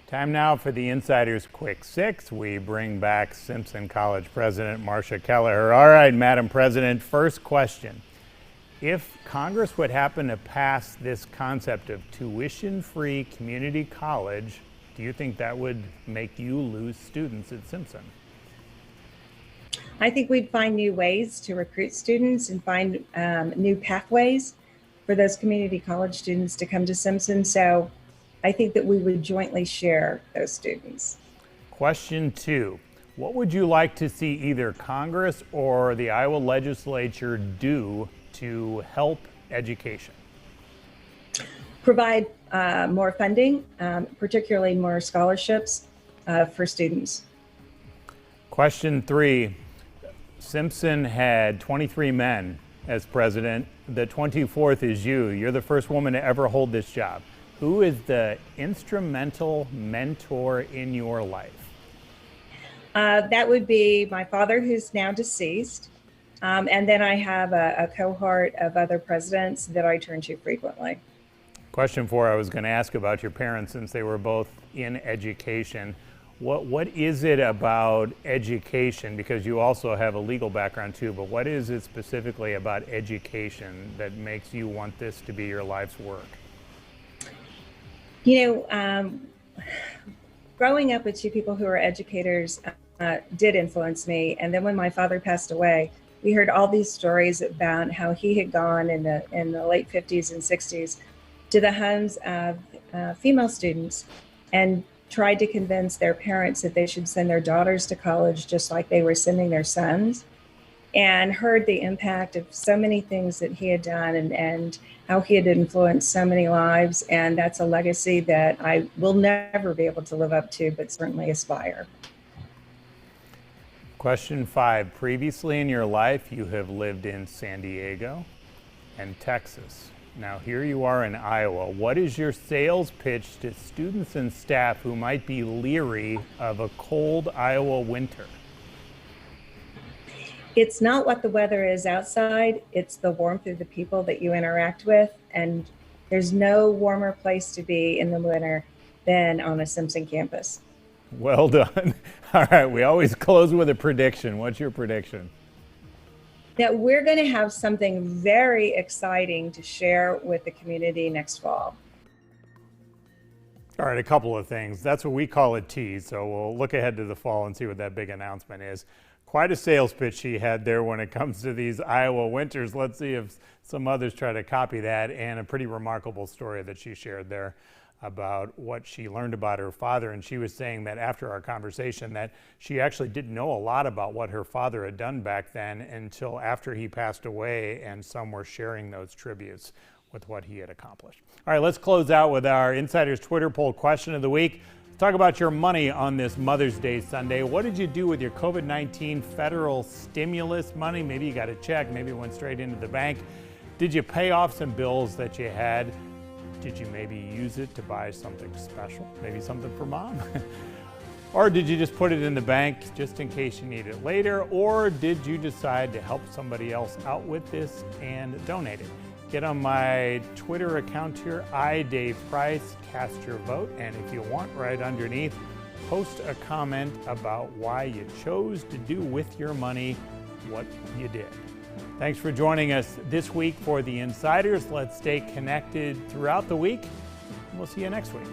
Time now for the Insider's Quick Six. We bring back Simpson College President Marsha Kelleher. All right, Madam President, first question. If Congress would happen to pass this concept of tuition-free community college, do you think that would make you lose students at Simpson? I think we'd find new ways to recruit students and find new pathways for those community college students to come to Simpson. So I think that we would jointly share those students. Question two. What would you like to see either Congress or the Iowa legislature do to help education? Provide more funding, particularly more scholarships for students. Question three. Simpson had 23 men as president. The 24th is you. You're the first woman to ever hold this job. Who is the instrumental mentor in your life? That would be my father, who's now deceased. And then I have a cohort of other presidents that I turn to frequently. Question four, I was going to ask about your parents since they were both in education. What is it about education, because you also have a legal background too, but what is it specifically about education that makes you want this to be your life's work? You know, growing up with two people who are educators did influence me. And then when my father passed away, we heard all these stories about how he had gone in the late 50s and 60s to the homes of female students and tried to convince their parents that they should send their daughters to college just like they were sending their sons, and heard the impact of so many things that he had done and how he had influenced so many lives. And that's a legacy that I will never be able to live up to, but certainly aspire. Question five, previously in your life, you have lived in San Diego and Texas. Now here you are in Iowa. What is your sales pitch to students and staff who might be leery of a cold Iowa winter? It's not what the weather is outside, it's the warmth of the people that you interact with. And there's no warmer place to be in the winter than on a Simpson campus. Well done. All right, we always close with a prediction. What's your prediction? That we're going to have something very exciting to share with the community next fall. All right, a couple of things. That's what we call a tease, so we'll look ahead to the fall and see what that big announcement is. Quite a sales pitch she had there when it comes to these Iowa winters. Let's see if some others try to copy that, and a pretty remarkable story that she shared there about what she learned about her father. And she was saying that after our conversation that she actually didn't know a lot about what her father had done back then until after he passed away, and some were sharing those tributes with what he had accomplished. All right, let's close out with our Insider's Twitter poll question of the week. Talk about your money on this Mother's Day Sunday. What did you do with your COVID-19 federal stimulus money? Maybe you got a check, maybe it went straight into the bank. Did you pay off some bills that you had? Did you maybe use it to buy something special? Maybe something for mom? Or did you just put it in the bank just in case you need it later? Or did you decide to help somebody else out with this and donate it? Get on my Twitter account here, @DavePrice, cast your vote, and if you want, right underneath, post a comment about why you chose to do with your money what you did. Thanks for joining us this week for the Insiders. Let's stay connected throughout the week, and we'll see you next week.